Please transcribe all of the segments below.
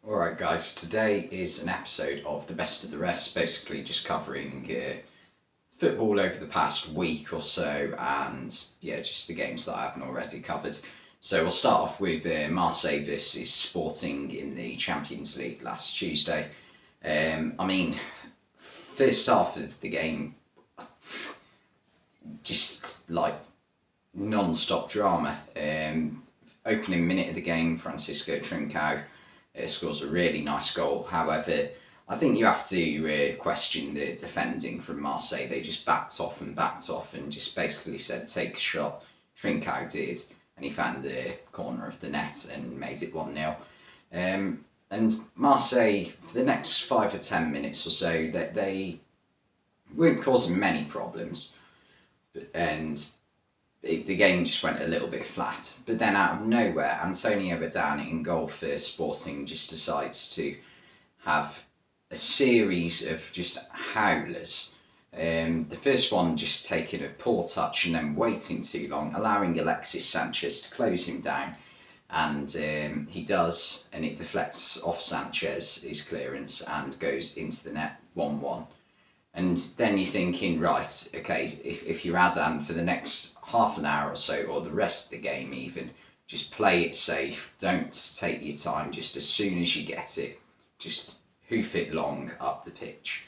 Alright guys, today is an episode of The Best of the Rest, basically just covering football over the past week or so and just the games that I haven't already covered. So we'll start off with Marseille versus Sporting in the Champions League last Tuesday. First half of the game, just like non-stop drama. Opening minute of the game, Francisco Trincao scores a really nice goal. However, I think you have to question the defending from Marseille. They just backed off and just basically said, take a shot. Trincao did, and he found the corner of the net and made it 1-0. And Marseille, for the next 5 or 10 minutes or so, they weren't causing many problems. And the game just went a little bit flat. But then out of nowhere, Antonio Adan in goal for Sporting just decides to have a series of just howlers. The first one just taking a poor touch and then waiting too long, allowing Alexis Sanchez to close him down. And he does, and it deflects off Sanchez's clearance and goes into the net 1-1. And then you're thinking, right, okay, if you're Adan for the next half an hour or so, or the rest of the game even, just play it safe, don't take your time, just as soon as you get it, just hoof it long up the pitch.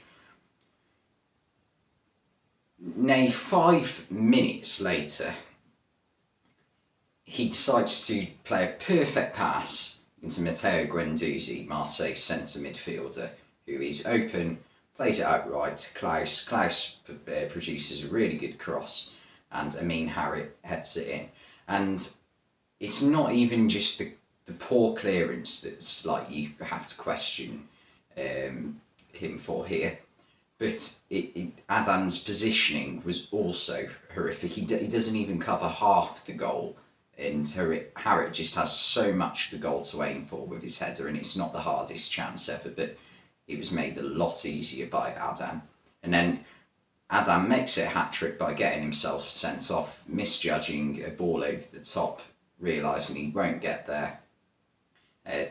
Nay, 5 minutes later, he decides to play a perfect pass into Matteo Guendouzi, Marseille's centre midfielder, who is open, plays it outright to Klaus. Klaus produces a really good cross, and Amin Harit heads it in. And it's not even just the poor clearance that's like you have to question him for here, but Adan's positioning was also horrific. He doesn't even cover half the goal, and Harit just has so much the goal to aim for with his header, and it's not the hardest chance ever, but it was made a lot easier by Adan. And then Adan makes it a hat-trick by getting himself sent off, misjudging a ball over the top, realising he won't get there.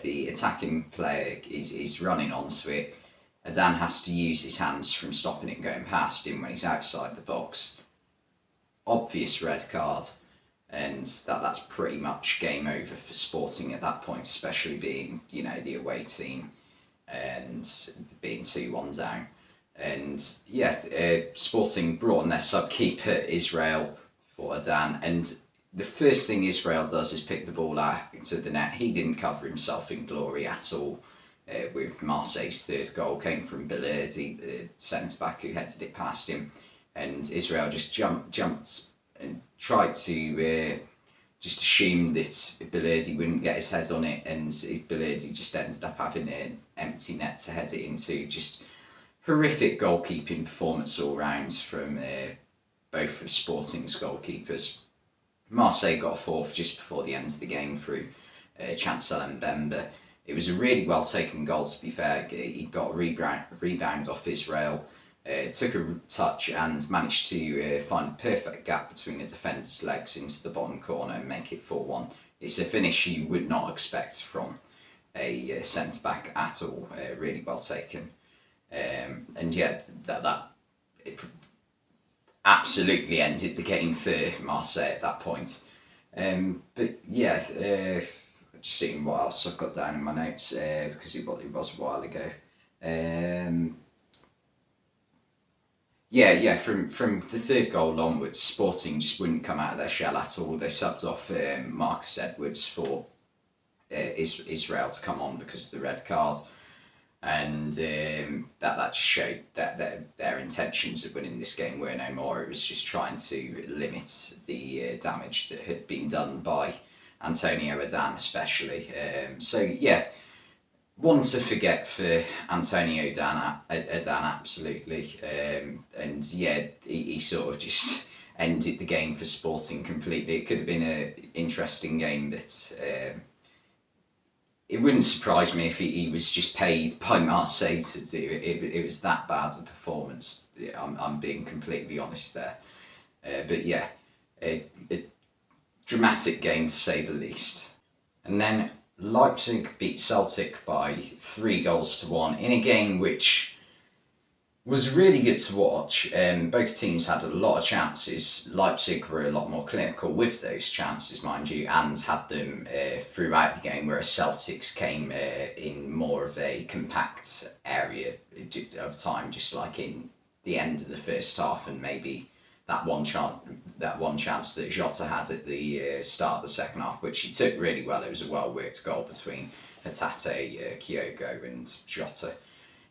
The attacking player is running onto it. Adan has to use his hands from stopping it going past him when he's outside the box. Obvious red card, and that's pretty much game over for Sporting at that point, especially being, the away team and being 2-1 down. And Sporting brought on their sub-keeper Israel for Adan, and the first thing Israel does is pick the ball out to the net. He didn't cover himself in glory at all. With Marseille's third goal came from Belerdi, the centre-back who headed it past him, and Israel just jumped and tried to just assume that Belerdi wouldn't get his head on it, and Belerdi just ended up having an empty net to head it into. Just horrific goalkeeping performance all round from both of Sporting's goalkeepers. Marseille got a fourth just before the end of the game through Chancel Mbemba. It was a really well taken goal, to be fair. He got a rebound off Israel, took a touch and managed to find a perfect gap between the defender's legs into the bottom corner and make it 4-1. It's a finish you would not expect from a centre-back at all. Really well taken. That absolutely ended the game for Marseille at that point. Just seeing what else I've got down in my notes because it was a while ago. From the third goal onwards, Sporting just wouldn't come out of their shell at all. They subbed off Marcus Edwards for Israel to come on because of the red card, and that just showed that their intentions of winning this game were no more. It was just trying to limit the damage that had been done by Antonio Adan especially. One to forget for Antonio Adan absolutely. He sort of just ended the game for Sporting completely. It could have been an interesting game, but it wouldn't surprise me if he was just paid by Marseille to do it. It was that bad a performance. I'm being completely honest there. A dramatic game to say the least. And then Leipzig beat Celtic by 3 goals to 1 in a game which was really good to watch. Both teams had a lot of chances. Leipzig were a lot more clinical with those chances, mind you, and had them throughout the game, whereas Celtics came in more of a compact area of time, just like in the end of the first half, and maybe that one chance that Jota had at the start of the second half, which he took really well. It was a well-worked goal between Hatate, Kyogo and Jota.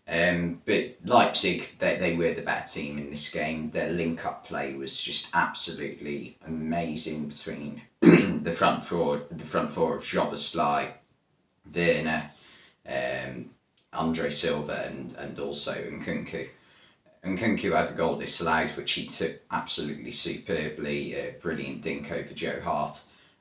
But Leipzig, they were the better team in this game. Their link-up play was just absolutely amazing between the front four of Szoboszlai, Werner, Andre Silva, and also Nkunku. Nkunku had a goal disallowed, which he took absolutely superbly. A brilliant dink over Joe Hart.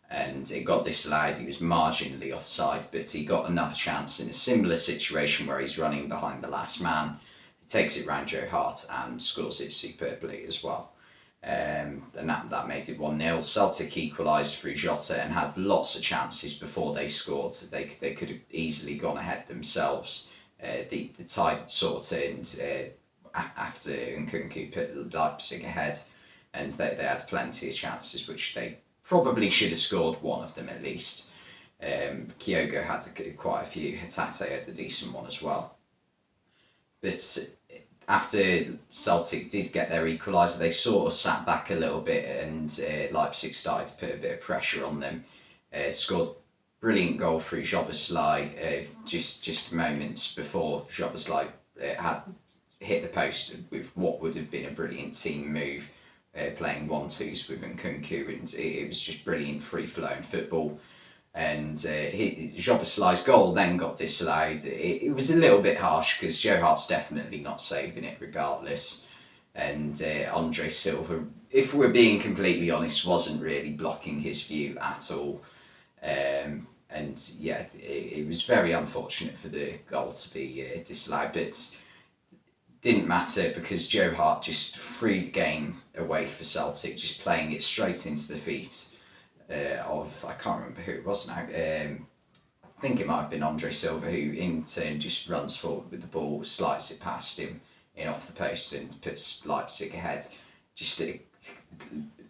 And it got disallowed. He was marginally offside, but he got another chance in a similar situation where he's running behind the last man. He takes it round Joe Hart and scores it superbly as well. And that made it 1-0. Celtic equalised through Jota and had lots of chances before they scored. They could have easily gone ahead themselves. The tide had sort of turned after Nkunku put Leipzig ahead, and they had plenty of chances which they probably should have scored one of them at least. Kyogo had quite a few. Hatate had a decent one as well. But after Celtic did get their equaliser, they sort of sat back a little bit, and Leipzig started to put a bit of pressure on them. Scored brilliant goal through Szoboszlai just moments before Szoboszlai had hit the post with what would have been a brilliant team move. Playing 1-2s with Nkunku, and it was just brilliant free-flowing football. And Szoboszlai's goal then got disallowed. It was a little bit harsh because Joe Hart's definitely not saving it regardless. And Andre Silva, if we're being completely honest, wasn't really blocking his view at all. And yeah, it was very unfortunate for the goal to be disallowed, but didn't matter because Joe Hart just freed the game away for Celtic, just playing it straight into the feet of, I can't remember who it was now, I think it might have been Andre Silva, who in turn just runs forward with the ball, slides it past him in off the post and puts Leipzig ahead. Just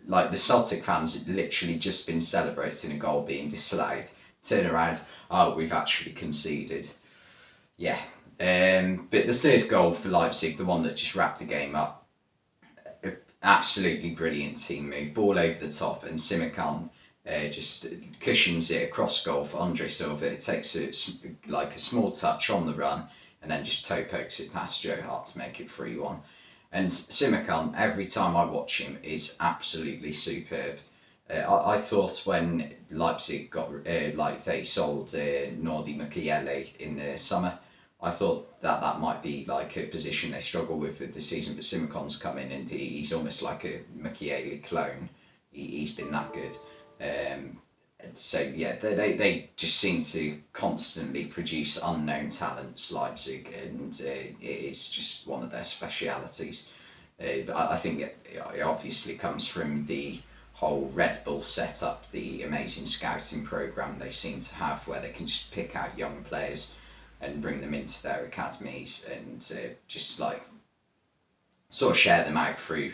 like the Celtic fans had literally just been celebrating a goal being disallowed, turn around, oh, we've actually conceded. Yeah. But the third goal for Leipzig, the one that just wrapped the game up, absolutely brilliant team move, ball over the top, and Simicon just cushions it across goal for Andre Silva. It takes like a small touch on the run and then just toe pokes it past Joe Hart to make it 3-1. And Simicon, every time I watch him, is absolutely superb. I thought when Leipzig got they sold Nordi Mukiele in the summer, I thought that might be like a position they struggle with the season, but Simicon's come in and he's almost like a Mukiele clone. He's been that good. So yeah, they just seem to constantly produce unknown talents, Leipzig, and it is just one of their specialities. But I think it obviously comes from the whole Red Bull setup, the amazing scouting program they seem to have, where they can just pick out young players and bring them into their academies and just like sort of share them out through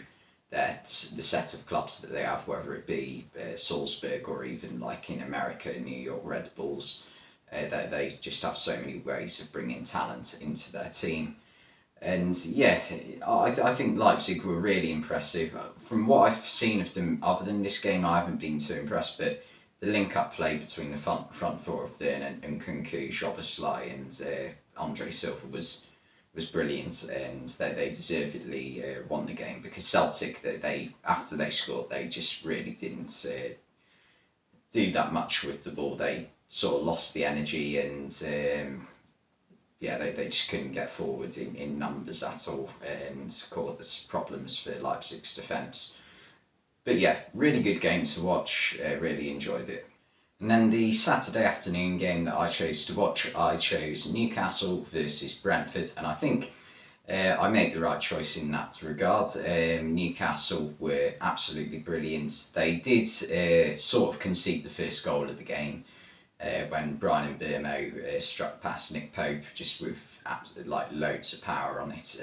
the set of clubs that they have, whether it be Salzburg or even like in America, New York Red Bulls. They just have so many ways of bringing talent into their team. And yeah, I think Leipzig were really impressive. From what I've seen of them, other than this game, I haven't been too impressed, but the link-up play between the front four of Werner and Nkunku, Szoboszlai and Andre Silva was brilliant, and they deservedly won the game, because Celtic, they after they scored, they just really didn't do that much with the ball. They sort of lost the energy, and they just couldn't get forward in numbers at all, and caused problems for Leipzig's defence. But yeah, really good game to watch, really enjoyed it. And then the Saturday afternoon game that I chose to watch, I chose Newcastle versus Brentford, and I think I made the right choice in that regard. Newcastle were absolutely brilliant. They did sort of concede the first goal of the game. when Brian Mbeumo struck past Nick Pope just with like loads of power on it.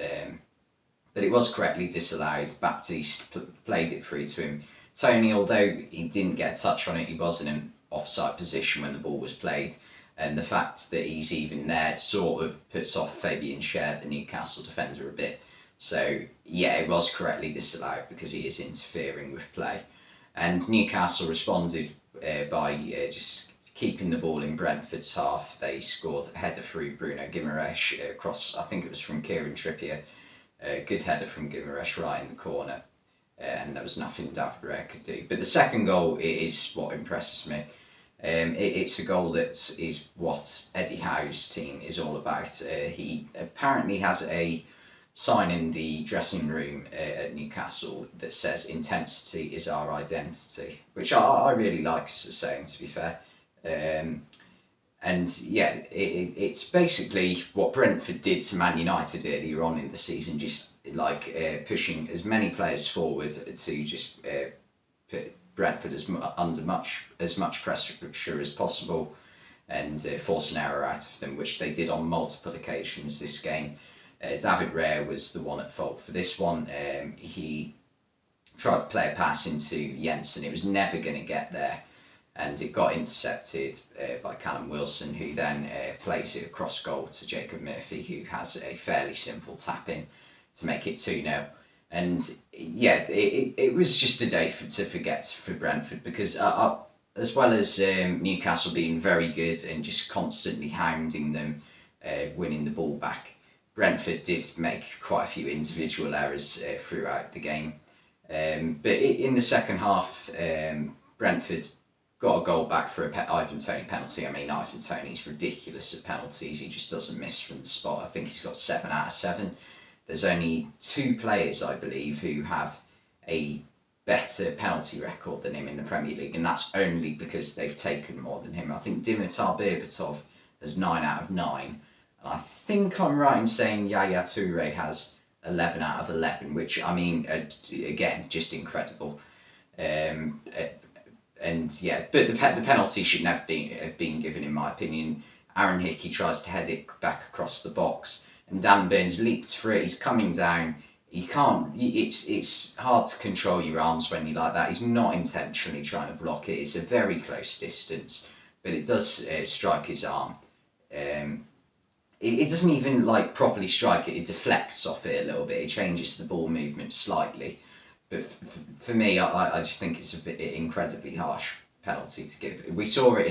But it was correctly disallowed. Baptiste played it through to him. Tony, although he didn't get a touch on it, he was in an offside position when the ball was played. And the fact that he's even there sort of puts off Fabian Schär, the Newcastle defender, a bit. So, yeah, it was correctly disallowed because he is interfering with play. And Newcastle responded by just keeping the ball in Brentford's half. They scored a header through Bruno Guimaraes across, I think it was from Kieran Trippier. Good header from Guimaraes right in the corner. And there was nothing David Raya could do. But the second goal is what impresses me. It's a goal that is what Eddie Howe's team is all about. He apparently has a sign in the dressing room at Newcastle that says "intensity is our identity," which I really like as a saying, to be fair. And yeah, it's basically what Brentford did to Man United earlier on in the season, just like pushing as many players forward to just put Brentford under as much pressure as possible and force an error out of them, which they did on multiple occasions this game. David Raya was the one at fault for this one. He tried to play a pass into Jensen. It was never going to get there, and it got intercepted by Callum Wilson, who then plays it across goal to Jacob Murphy, who has a fairly simple tap-in to make it 2-0. And yeah, it was just a day to forget for Brentford, because as well as Newcastle being very good and just constantly hounding them, winning the ball back, Brentford did make quite a few individual errors throughout the game. But in the second half, Brentford got a goal back for a Ivan Toney penalty. I mean, Ivan Toney's ridiculous at penalties. He just doesn't miss from the spot. I think he's got 7 out of 7. There's only 2 players, I believe, who have a better penalty record than him in the Premier League, and that's only because they've taken more than him. I think Dimitar Berbatov has 9 out of 9. And I think I'm right in saying Yaya Toure has 11 out of 11, which, I mean, again, just incredible. And yeah, but the penalty should never have been given, in my opinion. Aaron Hickey tries to head it back across the box, and Dan Burns leaps for it. He's coming down. He can't. It's hard to control your arms when you're like that. He's not intentionally trying to block it. It's a very close distance, but it does strike his arm. It doesn't even like properly strike it. It deflects off it a little bit. It changes the ball movement slightly. But for me, I just think it's a bit incredibly harsh penalty to give. We saw it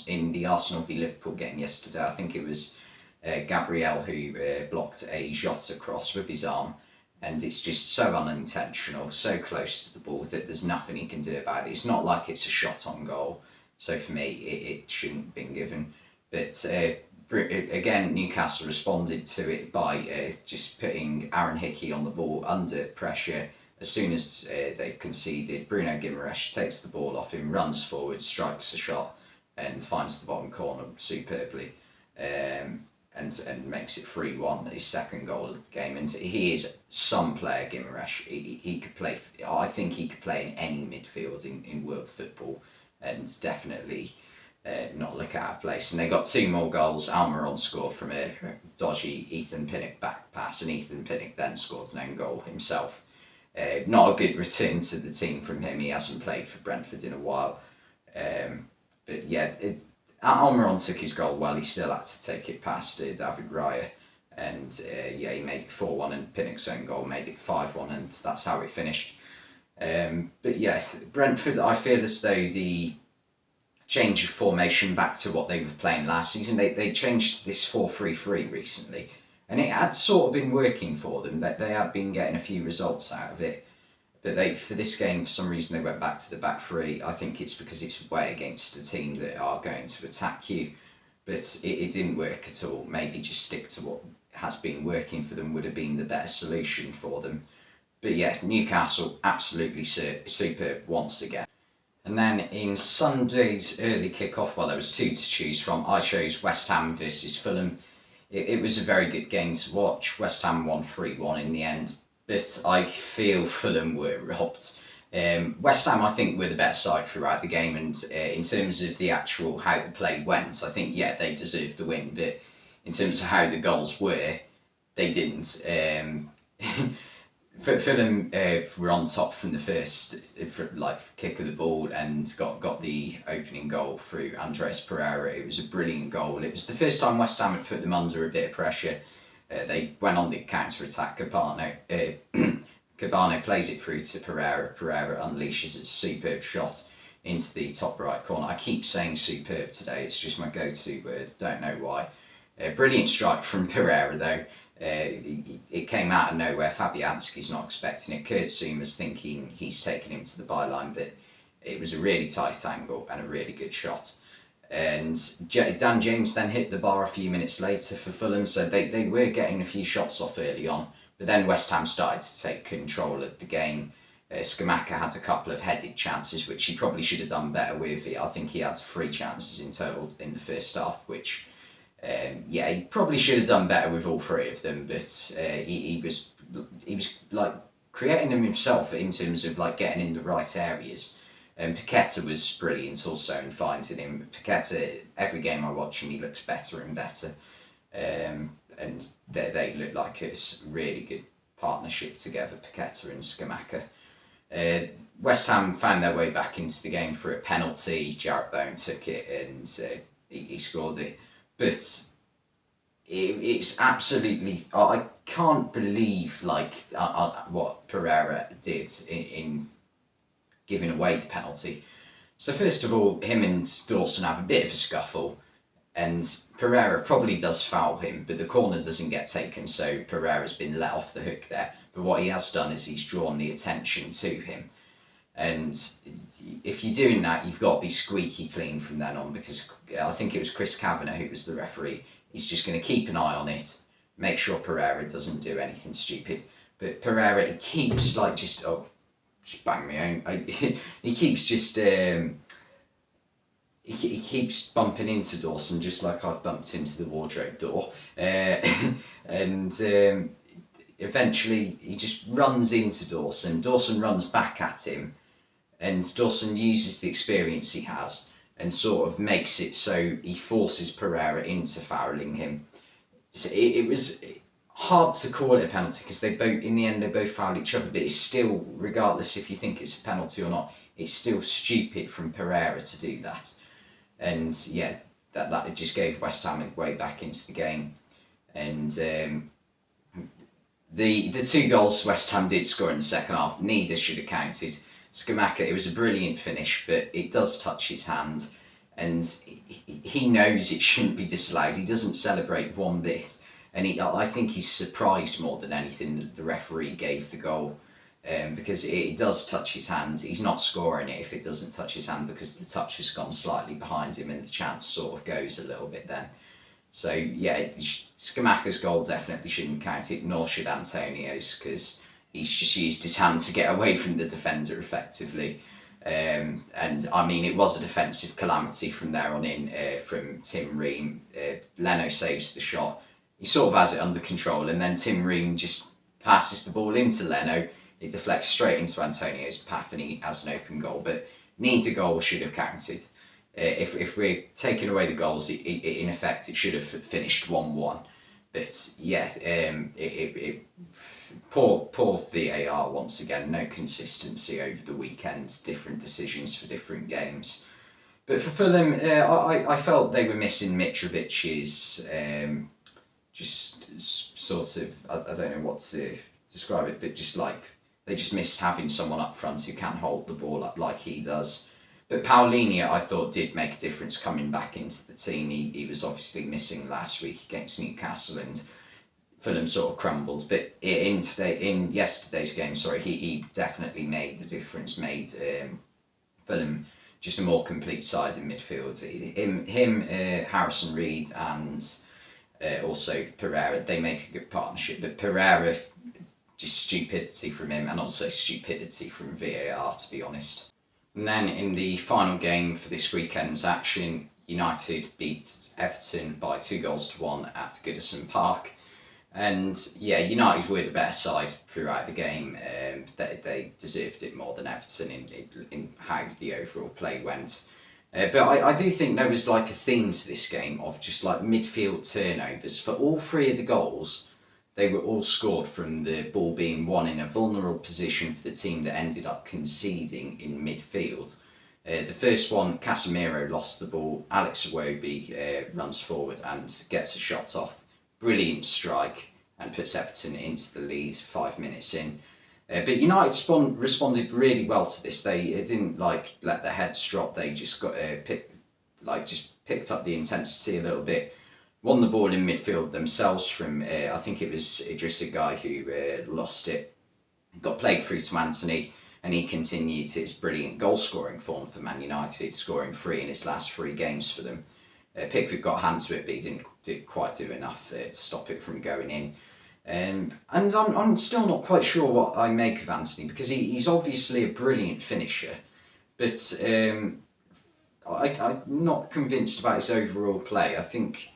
in the Arsenal v Liverpool game yesterday. I think it was Gabriel who blocked a Jota cross with his arm, and it's just so unintentional, so close to the ball that there's nothing he can do about it. It's not like it's a shot on goal, so for me it shouldn't have been given. But again, Newcastle responded to it by just putting Aaron Hickey on the ball under pressure. As soon as they've conceded, Bruno Guimaraes takes the ball off him, runs forward, strikes a shot, and finds the bottom corner superbly, and makes it 3-1, his second goal of the game. And he is some player, Guimaraes. He could play. I think he could play in any midfield in world football, and definitely not look out of place. And they got 2 more goals. Almiron scored from a dodgy Ethan Pinnock back pass, and Ethan Pinnock then scored an own goal himself. Not a good return to the team from him. He hasn't played for Brentford in a while. But yeah, Almiron took his goal well. He still had to take it past David Raya. And yeah, he made it 4-1, and Pinnock's own goal made it 5-1, and that's how it finished. But yeah, Brentford, I feel as though the change of formation back to what they were playing last season, they changed this 4-3-3 recently. And it had sort of been working for them. They had been getting a few results out of it. But for this game, for some reason, they went back to the back 3. I think it's because it's away against a team that are going to attack you. But it didn't work at all. Maybe just stick to what has been working for them would have been the better solution for them. But yeah, Newcastle absolutely superb once again. And then in Sunday's early kick-off, well, there was 2 to choose from. I chose West Ham versus Fulham. It was a very good game to watch. West Ham won 3-1 in the end, but I feel Fulham were robbed. West Ham, I think, were the better side throughout the game, and in terms of the actual how the play went, I think, yeah, they deserved the win, but in terms of how the goals were, they didn't. Fulham were on top from the first kick of the ball and got the opening goal through Andreas Pereira. It was a brilliant goal. It was the first time West Ham had put them under a bit of pressure. They went on the counter attack. Cabano plays it through to Pereira. Pereira unleashes a superb shot into the top right corner. I keep saying superb today. It's just my go-to word. Don't know why. Brilliant strike from Pereira though. It came out of nowhere. Fabianski's not expecting it. Kurt Zouma's thinking he's taken him to the byline, but it was a really tight angle and a really good shot. And Dan James then hit the bar a few minutes later for Fulham, so they were getting a few shots off early on. But then West Ham started to take control of the game. Scamacca had a couple of headed chances, which he probably should have done better with. I think he had 3 chances in total in the first half, which he probably should have done better with all 3 of them. But he was like creating them himself in terms of like getting in the right areas. And Paqueta was brilliant also in finding him. Paqueta, every game I watch him, he looks better and better. And they look like a really good partnership together, Paqueta and Scamacca. West Ham found their way back into the game for a penalty. Jarrett Bowen took it and he scored it. But it's absolutely... I can't believe what Pereira did in giving away the penalty. So first of all, him and Dawson have a bit of a scuffle, and Pereira probably does foul him, but the corner doesn't get taken, so Pereira's been let off the hook there. But what he has done is he's drawn the attention to him. And if you're doing that, you've got to be squeaky clean from then on, because I think it was Chris Kavanagh who was the referee. He's just going to keep an eye on it, make sure Pereira doesn't do anything stupid. But Pereira, he keeps just bang me home. He keeps just... He keeps bumping into Dawson, just like I've bumped into the wardrobe door. And eventually he just runs into Dawson. Dawson runs back at him, and Dawson uses the experience he has and sort of makes it so he forces Pereira into fouling him. So it was hard to call it a penalty because in the end they both fouled each other, but it's still, regardless if you think it's a penalty or not, it's still stupid from Pereira to do that. And yeah, that just gave West Ham a way back into the game. And the 2 goals West Ham did score in the second half, neither should have counted. Scamacca, it was a brilliant finish, but it does touch his hand, and he knows it shouldn't be disallowed. He doesn't celebrate one bit, and I think he's surprised more than anything that the referee gave the goal. Because it does touch his hand. He's not scoring it if it doesn't touch his hand, because the touch has gone slightly behind him and the chance sort of goes a little bit then. So yeah, Scamacca's goal definitely shouldn't count it, nor should Antonio's, because he's just used his hand to get away from the defender effectively. And I mean, it was a defensive calamity from there on in, from Tim Ream. Leno saves the shot. He sort of has it under control, and then Tim Ream just passes the ball into Leno. It deflects straight into Antonio's path and he has an open goal, but neither goal should have counted. If we're taking away the goals, in effect it should have finished 1-1. But yeah, poor VAR once again, no consistency over the weekend, different decisions for different games. But for Fulham, I felt they were missing Mitrovic's just sort of, I don't know what to describe it, but just like, they just missed having someone up front who can hold the ball up like he does. But Paulinho, I thought, did make a difference coming back into the team. He was obviously missing last week against Newcastle, and Fulham sort of crumbled. But in yesterday's game, he definitely made a difference. Made Fulham just a more complete side in midfield. Harrison Reed, and also Pereira, they make a good partnership. But Pereira, just stupidity from him, and also stupidity from VAR, to be honest. And then in the final game for this weekend's action, United beat Everton by 2-1 at Goodison Park. And yeah, United were the better side throughout the game. They deserved it more than Everton in how the overall play went. But I do think there was like a theme to this game of just like midfield turnovers. For all three of the goals, they were all scored from the ball being won in a vulnerable position for the team that ended up conceding in midfield. The first one, Casemiro lost the ball. Alex Iwobi runs forward and gets a shot off. Brilliant strike and puts Everton into the lead 5 minutes in. But United responded really well to this. They didn't like let their heads drop. They just got picked up the intensity a little bit. Won the ball in midfield themselves from I think it was Idrissa Gueye who lost it. Got played through to Anthony, and he continued his brilliant goal scoring form for Man United, scoring 3 in his last 3 games for them. Pickford got a hand to it, but he didn't quite do enough to stop it from going in. And I'm still not quite sure what I make of Anthony, because he's obviously a brilliant finisher, but I'm not convinced about his overall play. I think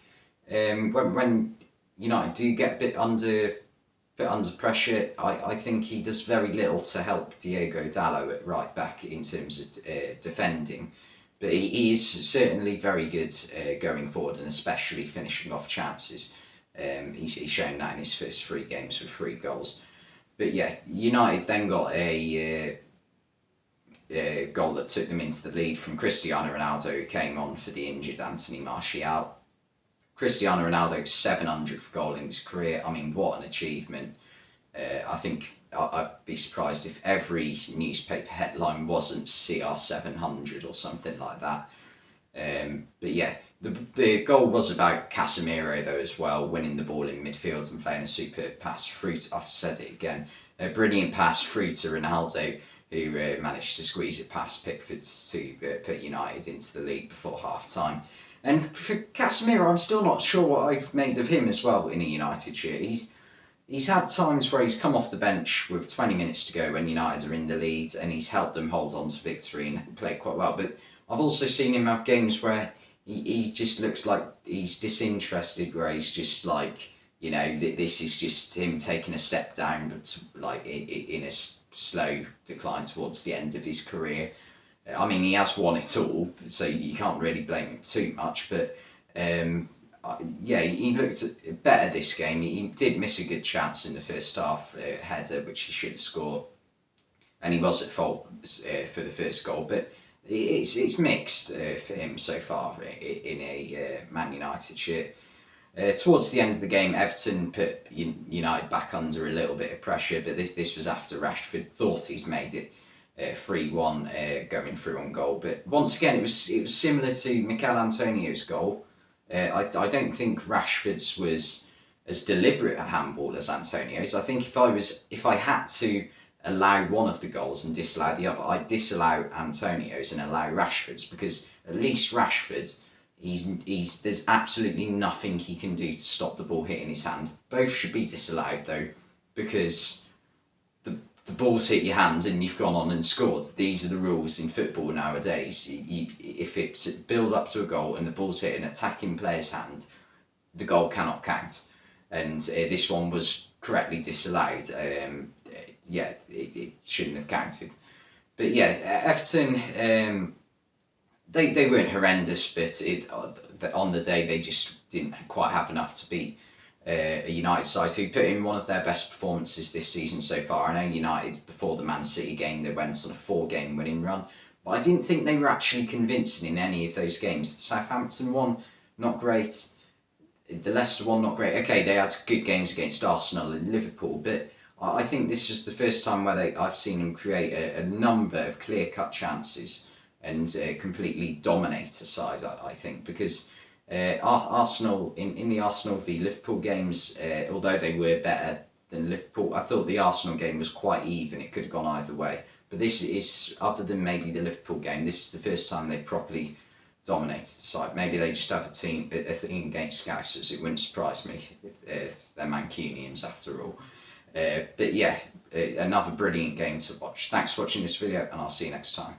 when United do get a bit under pressure, I think he does very little to help Diogo Dalot at right back in terms of defending. But he is certainly very good going forward, and especially finishing off chances. He's shown that in his first 3 games with 3 goals. But yeah, United then got a goal that took them into the lead from Cristiano Ronaldo, who came on for the injured Anthony Martial. Cristiano Ronaldo's 700th goal in his career. I mean, what an achievement. I think I'd be surprised if every newspaper headline wasn't CR700 or something like that. But yeah, the goal was about Casemiro though as well, winning the ball in midfield and playing a superb pass through to, I've said it again, a brilliant pass through to Ronaldo, who managed to squeeze it past Pickford to put United into the lead before half time. And for Casemiro, I'm still not sure what I've made of him as well in a United shirt. He's had times where he's come off the bench with 20 minutes to go when United are in the lead, and he's helped them hold on to victory and played quite well. But I've also seen him have games where he just looks like he's disinterested, where he's just like, you know, this is just him taking a step down, but like in a slow decline towards the end of his career. I mean, he has won it all, so you can't really blame him too much, but yeah, he looked better this game. He did miss a good chance in the first half, header, which he should score, and he was at fault for the first goal, but it's mixed for him so far in a Man United shirt. Towards the end of the game, Everton put United back under a little bit of pressure, but this was after Rashford thought he'd made it 3-1 going through on goal. But once again, it was similar to Mikel Antonio's goal. I don't think Rashford's was as deliberate a handball as Antonio's. I think if I had to allow one of the goals and disallow the other, I'd disallow Antonio's and allow Rashford's, because at least Rashford, there's absolutely nothing he can do to stop the ball hitting his hand. Both should be disallowed though, because the ball's hit your hand and you've gone on and scored. These are the rules in football nowadays. If it's build up to a goal and the ball's hit an attacking player's hand, the goal cannot count. And this one was correctly disallowed. Yeah, it shouldn't have counted. But yeah, Everton, they weren't horrendous, but on the day they just didn't quite have enough to beat a United side who put in one of their best performances this season so far. I know United, before the Man City game, they went on a 4-game winning run, but I didn't think they were actually convincing in any of those games. The Southampton one, not great. The Leicester one, not great. Okay, they had good games against Arsenal and Liverpool, but I think this was the first time where I've seen them create a number of clear-cut chances and completely dominate a side, I think, because Arsenal, in the Arsenal v Liverpool games, although they were better than Liverpool, I thought the Arsenal game was quite even. It could have gone either way. But this is, other than maybe the Liverpool game, this is the first time they've properly dominated the side. Maybe they just have a thing against Scousers. It wouldn't surprise me. They're Mancunians after all. But yeah, another brilliant game to watch. Thanks for watching this video, and I'll see you next time.